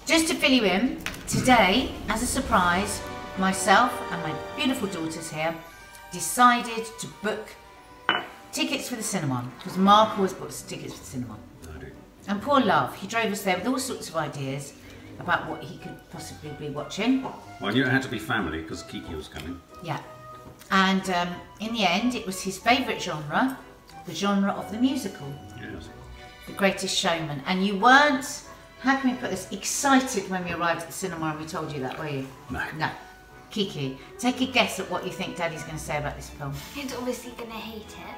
Just to fill you in, today, as a surprise, myself and my beautiful daughters here decided to book tickets for the cinema, because Mark always books tickets for the cinema. I do. And poor Love, he drove us there with all sorts of ideas about what he could possibly be watching. Well, I knew it had to be family because Kiki was coming. Yeah. And in the end, it was his favourite genre, the genre of the musical. Yes. The Greatest Showman. And you weren't, how can we put this, excited when we arrived at the cinema and we told you that, were you? No. No. Kiki, take a guess at what you think Daddy's going to say about this film. He's obviously going to hate it.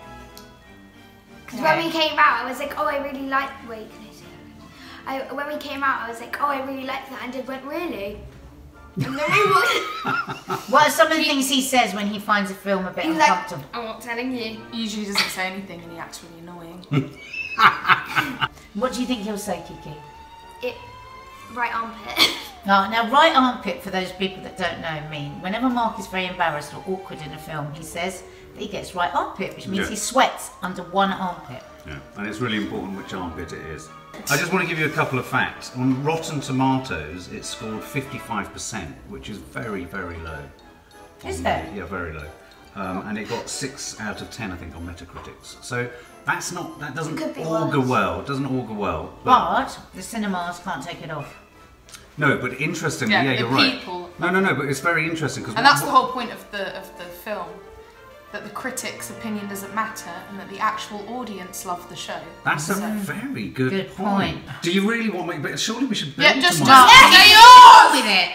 Because Okay. when we came out, I was like, oh, I really like... Wait, can I say that? When we came out, I was like, oh, I really like that. And Dad went, really? And then we walked... What are some of the things he says when he finds a film a bit He's like, uncomfortable? I'm not telling you. He usually doesn't say anything and he acts really annoying. What do you think he'll say, Kiki? Right armpit. Oh, now, right armpit, for those people that don't know, whenever Mark is very embarrassed or awkward in a film, he says that he gets right armpit, which means he sweats under one armpit. Yeah, and it's really important which armpit it is. I just want to give you a couple of facts. On Rotten Tomatoes, it scored 55%, which is very, very low. Is it? Yeah, very low. And it got 6 out of 10, I think, on Metacritic's. So that's not, that doesn't Could be augur worse. well. It doesn't augur well. But the cinemas can't take it off. No, but interestingly, Yeah, yeah, the you're right. people- No, but it's very interesting because. And that's the whole point of the film. That the critic's opinion doesn't matter and that the actual audience love the show. That's a very good, Good point. Do you really want me? But surely we should. Build Yeah, just to start. my... Stay off! With it.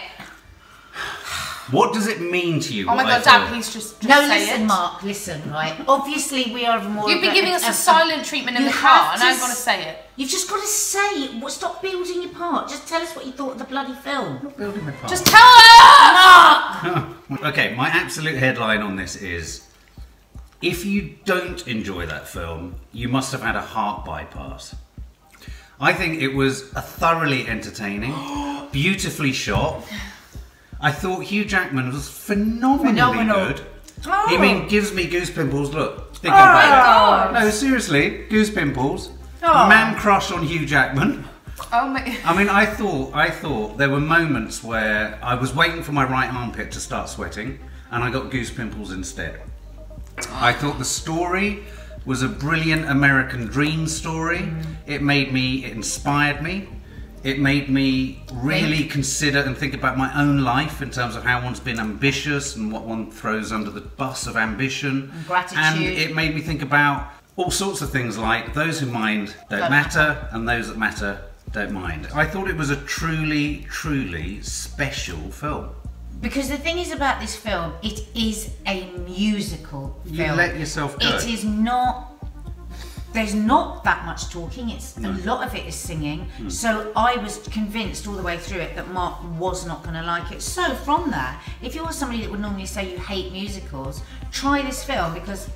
What does it mean to you? Oh my what I god, Dad, thought? please just No, say listen, it. Mark, listen, right? Obviously, we are more. You've been giving us a silent treatment in You the car, have and to I've got to say it. You've just got to say it. Well, stop building your part. Just tell us what you thought of the bloody film. Building my part. Just tell us! Mark! Okay, my absolute headline on this is: if you don't enjoy that film, you must have had a heart bypass. I think it was a thoroughly entertaining, beautifully shot. I thought Hugh Jackman was phenomenally Phenomenal. good. Oh. He gives me goose pimples. Look, thinking Oh, about it. God. No, seriously, goose pimples. Oh. Man crush on Hugh Jackman. Oh my... I mean, I thought there were moments where I was waiting for my right armpit to start sweating, and I got goose pimples instead. I thought the story was a brilliant American dream story. It inspired me. It made me really consider and think about my own life in terms of how one's been ambitious and what one throws under the bus of ambition. And gratitude. And it made me think about all sorts of things like those who mind don't matter and those that matter don't mind. I thought it was a truly, truly special film. Because the thing is about this film, it is a musical film. You let yourself go. It is not. There's not that much talking. It's a lot of it is singing. So I was convinced all the way through it that Mark was not going to like it. So from that, if you're somebody that would normally say you hate musicals, try this film because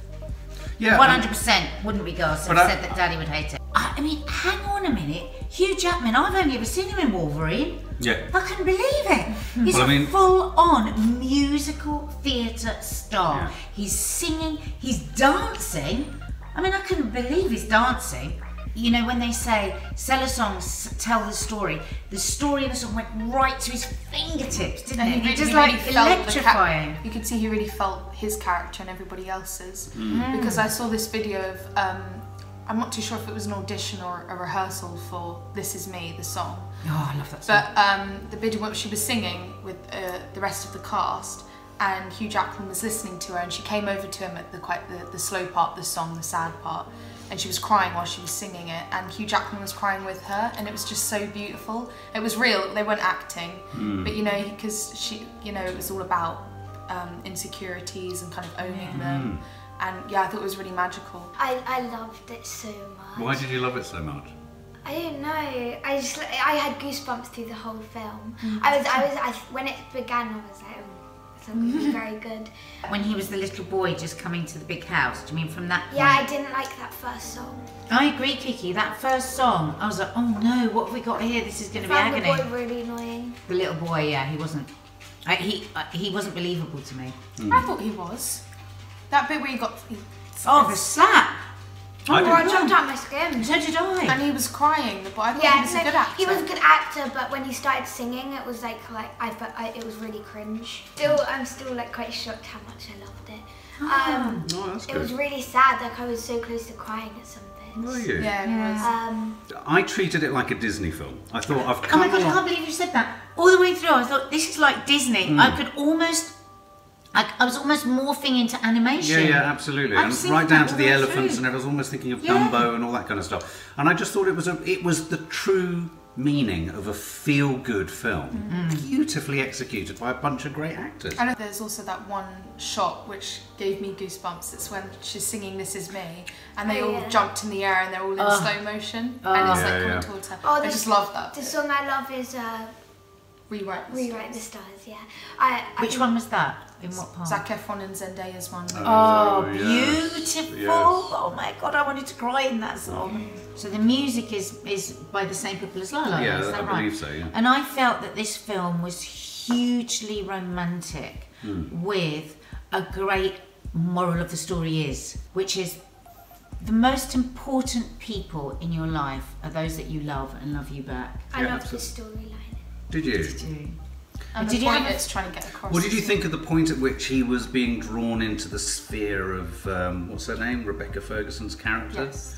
100% wouldn't be girls who said that Daddy would hate it. I mean, hang on a minute. Hugh Jackman, I've only ever seen him in Wolverine. Yeah. I couldn't believe it. He's a full-on musical theatre star. Yeah. He's singing, he's dancing. I mean, I couldn't believe his dancing. You know, when they say, sell a song, tell the story of the song went right to his fingertips, didn't it? It just like electrifying. You could see he really felt his character and everybody else's. Because I saw this video of, I'm not too sure if it was an audition or a rehearsal for This Is Me, the song. Oh, I love that song. But the video where she was singing with the rest of the cast, and Hugh Jackman was listening to her, and she came over to him at the slow part of the song, the sad part, and she was crying while she was singing it, and Hugh Jackman was crying with her, and it was just so beautiful. It was real, they weren't acting, but you know, because she, you know, it was all about insecurities and kind of owning them, and yeah, I thought it was really magical. I loved it so much. Why did you love it so much? I don't know. I had goosebumps through the whole film. When it began, I was like, I thought it was very good. When he was the little boy just coming to the big house, do you mean from that point? Yeah, I didn't like that first song. I agree, Kiki. That first song, I was like, oh no, what have we got here? This is going to be agony. I found the boy really annoying. The little boy, yeah, he wasn't. He wasn't believable to me. I thought he was. That bit where he got... Oh, the slap! I jumped out my skin. So did I. And he was crying, but I thought he was a good actor. He was a good actor, but when he started singing, it was like I felt it was really cringe. I'm still like quite shocked how much I loved it. That's good. It was really sad. Like I was so close to crying at some bits. Were you? Yeah, it was. I treated it like a Disney film. I thought I've Oh come my god, I along. can't believe you said that. All the way through, I thought this is like Disney. I could almost, I was almost morphing into animation. Yeah, absolutely. I've And seen right that down to all the the way elephants, through. and I was almost thinking of Yeah. Dumbo and all that kind of stuff. And I just thought it was the true meaning of a feel-good film, beautifully executed by a bunch of great actors. I know there's also that one shot which gave me goosebumps. It's when she's singing "This Is Me" and they all jumped in the air and they're all in slow motion and it's like coming towards her. I just love that. The song I love is Rewrite Rewrite the Stars. Yeah. Which one was that? In what part? Zac Efron and Zendaya's one. Oh, yes. beautiful! Yes. Oh my god, I wanted to cry in that song. So the music is by the same people as La La Land, Yeah, is that I right? believe so, yeah. And I felt that this film was hugely romantic, with a great moral of the story which is the most important people in your life are those that you love and love you back. I Yeah, love the storyline. Did you? And Did the you point have a- it's trying to get across. What did you is- think of the point at which he was being drawn into the sphere of, what's her name? Rebecca Ferguson's character? Yes.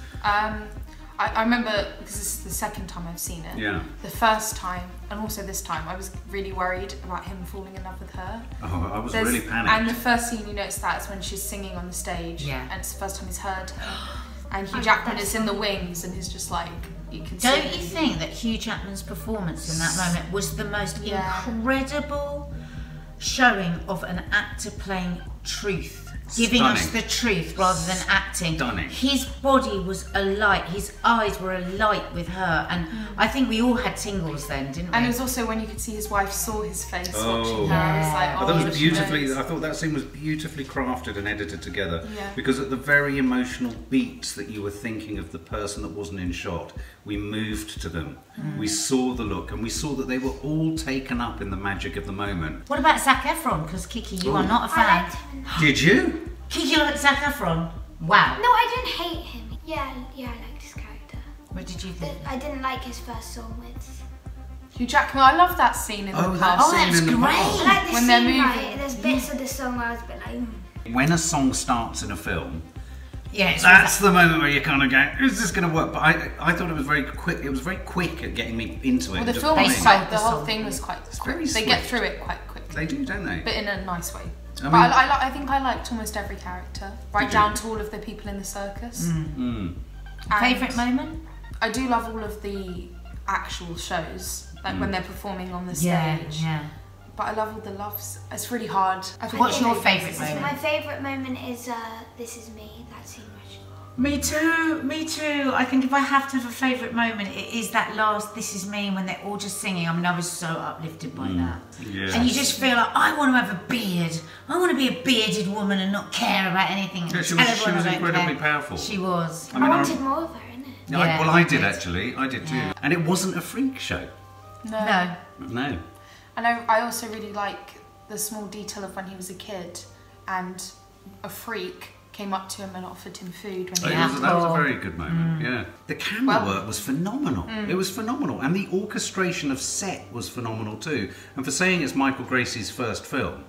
I remember, because this is the second time I've seen it. Yeah. The first time, and also this time, I was really worried about him falling in love with her. Oh, I was There's- really panicked. And the first scene you notice that is when she's singing on the stage. Yeah. And it's the first time he's heard her. And Hugh Jackman is in the wings and he's just like, you can see. Don't you think that Hugh Jackman's performance in that moment was the most incredible showing of an actor playing truth? Giving us the truth rather than acting. Stunning. His body was alight, his eyes were alight with her, and I think we all had tingles then, didn't we? And it was also when you could see his wife saw his face Oh. watching her. It's like, I oh, thought it was she beautifully. knows. I thought that scene was beautifully crafted and edited together. Yeah. Because at the very emotional beats that you were thinking of the person that wasn't in shot, we moved to them. We saw the look, and we saw that they were all taken up in the magic of the moment. What about Zac Efron? Because Kiki, you are not a I fan. liked him. Did you? Kiki liked Zac Efron. Wow. No, I didn't hate him. Yeah, I liked his character. What did you think? I didn't like his first song with. Hugh Jackman, I love that scene in the that past. that was scene in the great. pub. I like the When they're scene, moving. right? There's bits of the song where I was a bit like, When a song starts in a film, Yeah, it's that's the moment where you kind of go, "Is this going to work?" But I thought it was very quick. It was very quick at getting me into it. Well, the Just film buying was it. quite, the the whole song. thing was quite quick. very They get swift. through it quite quickly. They do, don't they? But in a nice way. I But mean- I think I liked almost every character, right Did you? down to all of the people in the circus. And Favourite moment? I do love all of the actual shows, like when they're performing on the stage. Yeah. But I love all the loves. It's really hard. I think What's your favourite my moment? favourite moment is This Is Me. That scene where she. Me too. I think if I have to have a favourite moment, it is that last "This Is Me" when they're all just singing. I mean, I was so uplifted by that. Yeah. And you just feel like, I want to have a beard. I want to be a bearded woman and not care about anything. Yeah, she Tell was everyone I don't incredibly care. powerful. She was. I wanted more of her, innit? Yeah, Well, I I did did. actually. I did too. And it wasn't a freak show. No. No. And I also really like the small detail of when he was a kid and a freak came up to him and offered him food when he That was a very good moment. Yeah. The camera Well- work was phenomenal. It was phenomenal, and the orchestration of set was phenomenal too. And for saying it's Michael Gracey's first film,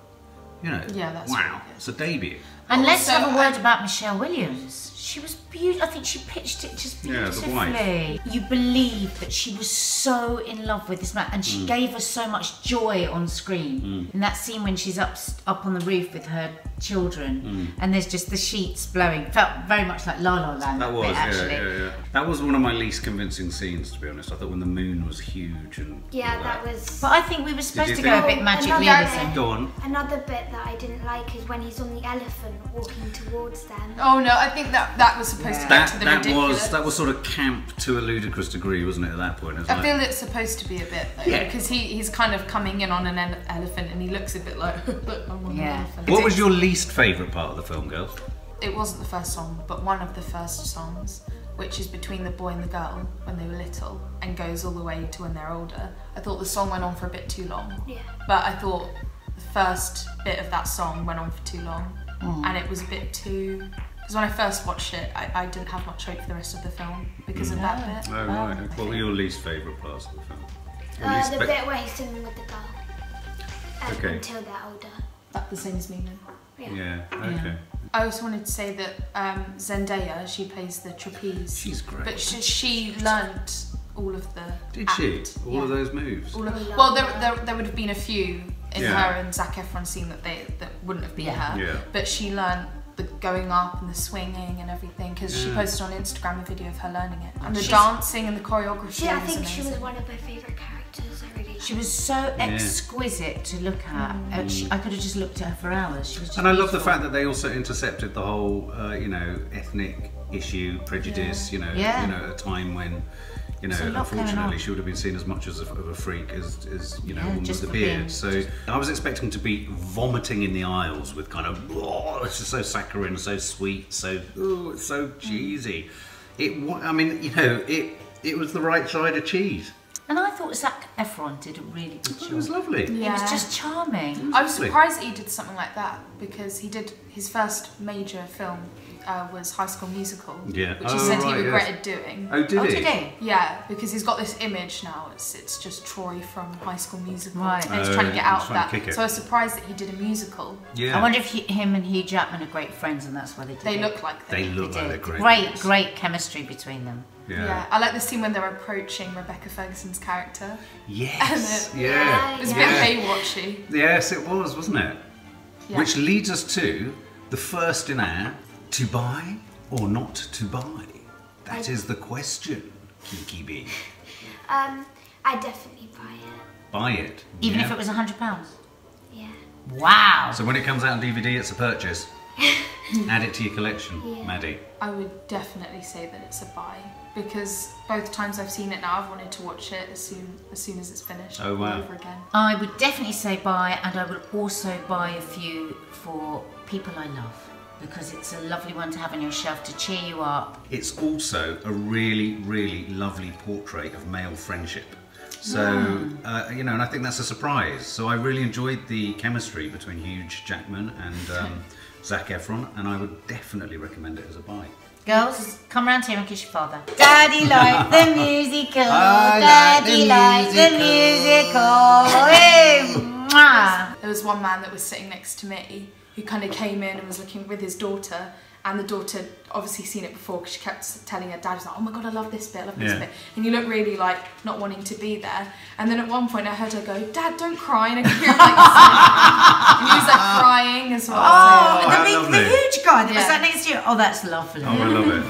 you know, Yeah, that's wow, really good. it's a debut. And let's Also, have a word about Michelle Williams. She was beautiful. I think she pitched it just Yeah, the beautifully. wife. You believe that she was so in love with this man, and she gave us so much joy on screen. In that scene when she's up on the roof with her children, and there's just the sheets blowing. Felt very much like La La Land. That was, bit, actually. yeah. That was one of my least convincing scenes, to be honest. I thought when the moon was huge and Yeah, all that was. But I think we were supposed you to think- go a bit Magic Another Realism. bit. Go on. Another bit that I didn't like is when he's on the elephant walking towards them. Oh no, I think that was supposed to get to the ridiculous. That was sort of camp to a ludicrous degree, wasn't it? At that point, it was I like, feel it's supposed to be a bit though, Yeah. because he's kind of coming in on an elephant and he looks a bit like, look, I'm on Yeah. an elephant. What was your least favourite part of the film, girls? It wasn't the first song, but one of the first songs, which is between the boy and the girl when they were little and goes all the way to when they're older. I thought the song went on for a bit too long. Yeah. But I thought the first bit of that song went on for too long and it was a bit too Because when I first watched it, I didn't have much hope for the rest of the film because of that bit. Oh, right. What were your least favourite parts of the film? The bit where he's singing with the girl. Okay. Until they're older. That's the same as me then. Yeah, okay. I also wanted to say that Zendaya, she plays the trapeze. She's great. But she learnt all of the Did act. she? All of those moves? Well, there would have been a few in Yeah. her and Zac Efron scene that wouldn't have been her. Yeah. But she learnt the going up and the swinging and everything because she posted on Instagram a video of her learning it. And the dancing and the choreography. I was think she was amazing. one of my favourite characters. I really. She was so exquisite to look at. I could have just looked at her for hours. She was just And I love the beautiful. fact that they also intercepted the whole, ethnic issue, prejudice. You know, at a time when, There's a lot going unfortunately, on. she would have been seen as much of a freak as a woman with just a for beard. being- So I was expecting to be vomiting in the aisles with kind of, oh, this is so saccharine, so sweet, so it's so cheesy. It was the right side of cheese. And I thought Zac Efron did a really good job. It was lovely. It was just charming. I was surprised that he did something like that because he did his first major film was High School Musical, Yeah. which he said he regretted doing. Oh, did he? Today. Yeah, because he's got this image now. It's just Troy from High School Musical, Right. and he's trying to get out of trying to that. kick it. So I was surprised that he did a musical. Yeah. I wonder if him and Hugh Jackman are great friends, and that's why they did They it. look like They them. look like they're great. Great chemistry between them. Yeah, I like the scene when they're approaching Rebecca Ferguson's character. Yes. And Yeah. It was a bit Baywatchy. Yes, it was, wasn't it? Yeah. Which leads us to the first in our to buy or not to buy. That is the question, Kiki B. I definitely buy it. Buy it. Even yeah? if it was £100. Yeah. Wow. So when it comes out on DVD, it's a purchase. Add it to your collection, Maddie. I would definitely say that it's a buy because both times I've seen it now, I've wanted to watch it as soon as it's finished. Oh, wow. All over again. I would definitely say buy, and I would also buy a few for people I love, because it's a lovely one to have on your shelf to cheer you up. It's also a really, really lovely portrait of male friendship. So, and I think that's a surprise. So I really enjoyed the chemistry between Hugh Jackman and Zac Efron, and I would definitely recommend it as a buy. Girls, come round here and kiss your father. Daddy likes the musical. I Daddy like the likes the musical. Hey, mwah. There was one man that was sitting next to me who kind of came in and was looking with his daughter, and the daughter obviously seen it before because she kept telling her dad, was like, oh my god, I love this bit, I love this bit. And you look really like not wanting to be there. And then at one point I heard her go, Dad, don't cry. And I could hear him like, and he was like crying as well. Oh, that's the lovely. huge guy that was Yeah. sat next to you. Oh, that's lovely. Oh, I love it.